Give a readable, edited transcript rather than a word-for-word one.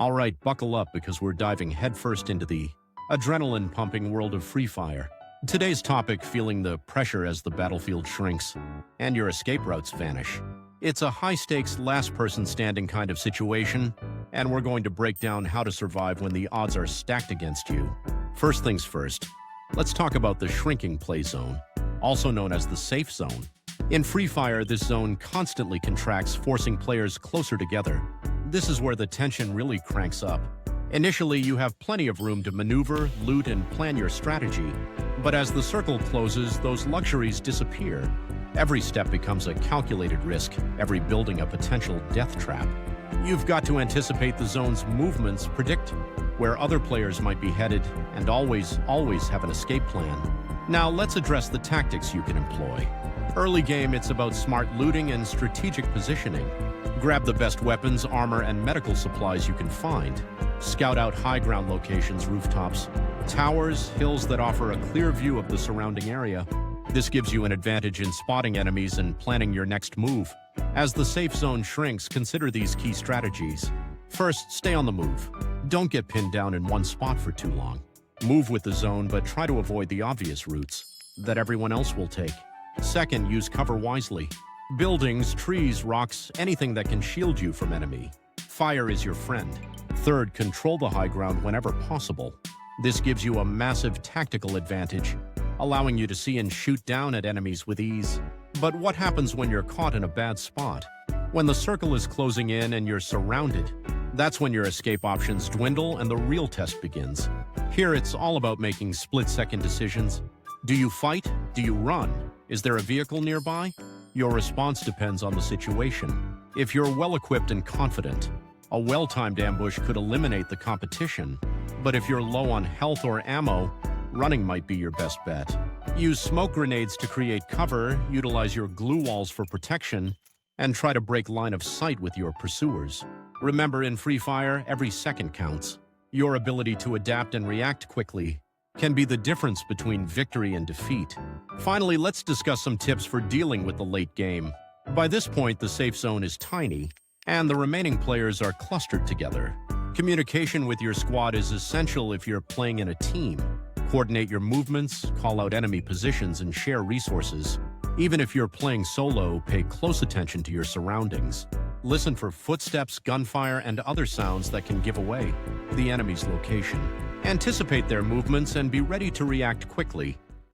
All right, buckle up because we're diving headfirst into the adrenaline-pumping world of Free Fire. Today's topic, feeling the pressure as the battlefield shrinks and your escape routes vanish. It's a high-stakes, last-person-standing kind of situation, and we're going to break down how to survive when the odds are stacked against you. First things first, let's talk about the shrinking play zone, also known as the safe zone. In Free Fire, this zone constantly contracts, forcing players closer together. This is where the tension really cranks up. Initially, you have plenty of room to maneuver, loot, and plan your strategy. But as the circle closes, those luxuries disappear. Every step becomes a calculated risk, every building a potential death trap. You've got to anticipate the zone's movements, predict where other players might be headed, and always have an escape plan. Now, let's address the tactics you can employ. Early game, it's about smart looting and strategic positioning. Grab the best weapons, armor, and medical supplies you can find. Scout out high ground locations, rooftops, towers, hills that offer a clear view of the surrounding area. This gives you an advantage in spotting enemies and planning your next move. As the safe zone shrinks, consider these key strategies. First, stay on the move. Don't get pinned down in one spot for too long. Move with the zone, but try to avoid the obvious routes that everyone else will take. Second, use cover wisely. Buildings, trees, rocks, anything that can shield you from enemy. Fire is your friend. Third, control the high ground whenever possible. This gives you a massive tactical advantage, allowing you to see and shoot down at enemies with ease. But what happens when you're caught in a bad spot? When the circle is closing in and you're surrounded, that's when your escape options dwindle and the real test begins. Here, it's all about making split-second decisions. Do you fight? Do you run? Is there a vehicle nearby? Your response depends on the situation. If you're well-equipped and confident, a well-timed ambush could eliminate the competition. But if you're low on health or ammo, running might be your best bet. Use smoke grenades to create cover, utilize your glue walls for protection, and try to break line of sight with your pursuers. Remember, in Free Fire, every second counts. Your ability to adapt and react quickly can be the difference between victory and defeat. Finally, let's discuss some tips for dealing with the late game. By this point, the safe zone is tiny, and the remaining players are clustered together. Communication with your squad is essential if you're playing in a team. Coordinate your movements, call out enemy positions, and share resources. Even if you're playing solo, pay close attention to your surroundings. Listen for footsteps, gunfire, and other sounds that can give away the enemy's location. Anticipate their movements and be ready to react quickly.